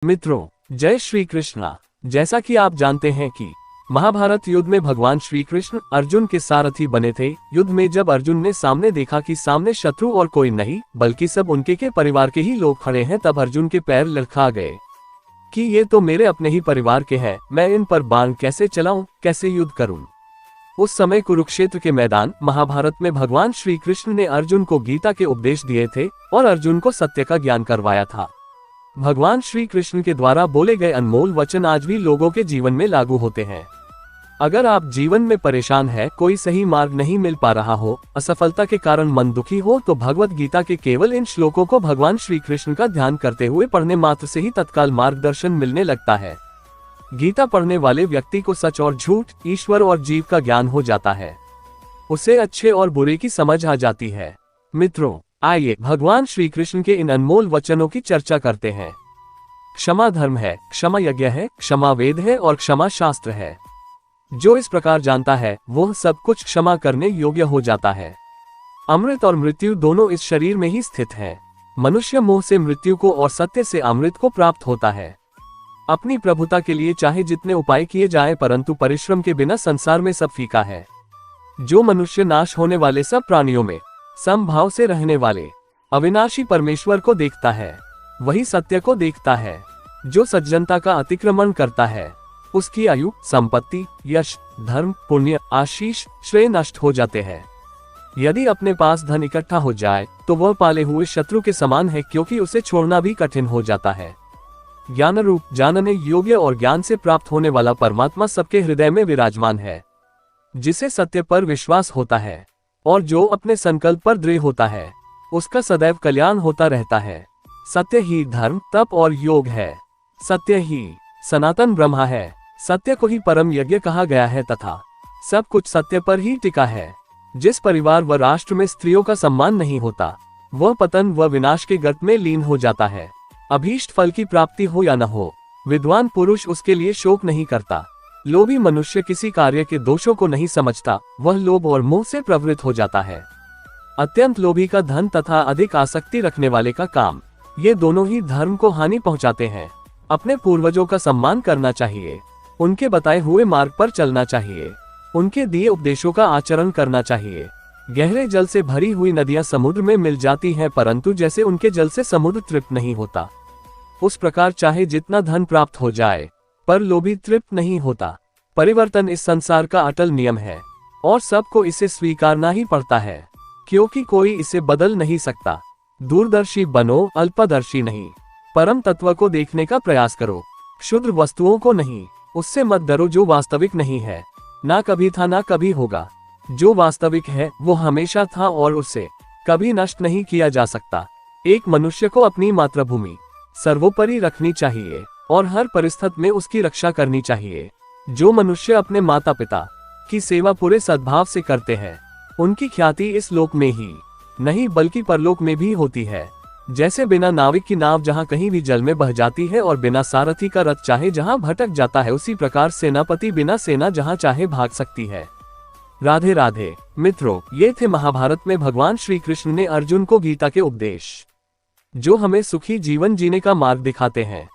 मित्रों, जय श्री कृष्णा। जैसा कि आप जानते हैं कि महाभारत युद्ध में भगवान श्री कृष्ण अर्जुन के सारथी बने थे। युद्ध में जब अर्जुन ने सामने देखा कि सामने शत्रु और कोई नहीं बल्कि सब उनके के परिवार के ही लोग खड़े हैं, तब अर्जुन के पैर लड़खड़ा गए कि ये तो मेरे अपने ही परिवार के हैं, मैं इन पर बाण कैसे चलाऊं, कैसे युद्ध करूं। उस समय कुरुक्षेत्र के मैदान महाभारत में भगवान श्री कृष्ण ने अर्जुन को गीता के उपदेश दिए थे और अर्जुन को सत्य का ज्ञान करवाया था। भगवान श्री कृष्ण के द्वारा बोले गए अनमोल वचन आज भी लोगों के जीवन में लागू होते हैं। अगर आप जीवन में परेशान है, कोई सही मार्ग नहीं मिल पा रहा हो, असफलता के कारण मन दुखी हो, तो भगवत गीता के केवल इन श्लोकों को भगवान श्री कृष्ण का ध्यान करते हुए पढ़ने मात्र से ही तत्काल मार्गदर्शन मिलने लगता है। गीता पढ़ने वाले व्यक्ति को सच और झूठ, ईश्वर और जीव का ज्ञान हो जाता है। उसे अच्छे और बुरे की समझ आ जाती है। मित्रों, आइए भगवान श्री कृष्ण के इन अनमोल वचनों की चर्चा करते हैं। क्षमा धर्म है, क्षमा यज्ञ है, क्षमा वेद है और क्षमा शास्त्र है। जो इस प्रकार जानता है वह सब कुछ क्षमा करने योग्य हो जाता है। अमृत और मृत्यु दोनों इस शरीर में ही स्थित हैं। मनुष्य मोह से मृत्यु को और सत्य से अमृत को प्राप्त होता है। अपनी प्रभुता के लिए चाहे जितने उपाय किए जाएं, परंतु परिश्रम के बिना संसार में सब फीका है। जो मनुष्य नाश होने वाले सब प्राणियों में समभाव से रहने वाले अविनाशी परमेश्वर को देखता है, वही सत्य को देखता है। जो सज्जनता का अतिक्रमण करता है उसकी आयु, संपत्ति, यश, धर्म, पुण्य, आशीष, श्रेय नष्ट हो जाते हैं। यदि अपने पास धन इकट्ठा हो जाए तो वह पाले हुए शत्रु के समान है, क्योंकि उसे छोड़ना भी कठिन हो जाता है। ज्ञान रूप, जानने योग्य और ज्ञान से प्राप्त होने वाला परमात्मा सबके हृदय में विराजमान है। जिसे सत्य पर विश्वास होता है और जो अपने संकल्प पर दृढ़ होता है, उसका सदैव कल्याण होता रहता है। सत्य ही धर्म, तप और योग है। सत्य ही सनातन ब्रह्मा है। सत्य को ही परम यज्ञ कहा गया है तथा सब कुछ सत्य पर ही टिका है। जिस परिवार व राष्ट्र में स्त्रियों का सम्मान नहीं होता, वह पतन व विनाश के गर्त में लीन हो जाता है। अभीष्ट फल की प्राप्ति हो या न हो, विद्वान पुरुष उसके लिए शोक नहीं करता। लोभी मनुष्य किसी कार्य के दोषों को नहीं समझता, वह लोभ और मोह से प्रवृत्त हो जाता है। अत्यंत लोभी का धन तथा अधिक आसक्ति रखने वाले का काम, ये दोनों ही धर्म को हानि पहुंचाते हैं। अपने पूर्वजों का सम्मान करना चाहिए, उनके बताए हुए मार्ग पर चलना चाहिए, उनके दिए उपदेशों का आचरण करना चाहिए। गहरे जल से भरी हुई नदियां समुद्र में मिल जाती हैं, परंतु जैसे उनके जल से समुद्र तृप्त नहीं होता, उस प्रकार चाहे जितना धन प्राप्त हो जाए पर लोभी तृप्त नहीं होता। परिवर्तन इस संसार का अटल नियम है और सबको इसे स्वीकारना ही पड़ता है, क्योंकि कोई इसे बदल नहीं सकता। दूरदर्शी बनो, अल्पदर्शी नहीं। परम तत्व को देखने का प्रयास करो, क्षुद्र वस्तुओं को नहीं। उससे मत डरो जो वास्तविक नहीं है, ना कभी था ना कभी होगा। जो वास्तविक है वो हमेशा था और उसे कभी नष्ट नहीं किया जा सकता। एक मनुष्य को अपनी मातृभूमि सर्वोपरि रखनी चाहिए और हर परिस्थिति में उसकी रक्षा करनी चाहिए। जो मनुष्य अपने माता पिता की सेवा पूरे सद्भाव से करते हैं, उनकी ख्याति इस लोक में ही नहीं बल्कि परलोक में भी होती है। जैसे बिना नाविक की नाव जहां कहीं भी जल में बह जाती है और बिना सारथी का रथ चाहे जहां भटक जाता है, उसी प्रकार सेनापति बिना सेना जहां चाहे भाग सकती है। राधे राधे। मित्रों, ये थे महाभारत में भगवान श्री कृष्ण ने अर्जुन को गीता के उपदेश, जो हमें सुखी जीवन जीने का मार्ग दिखाते हैं।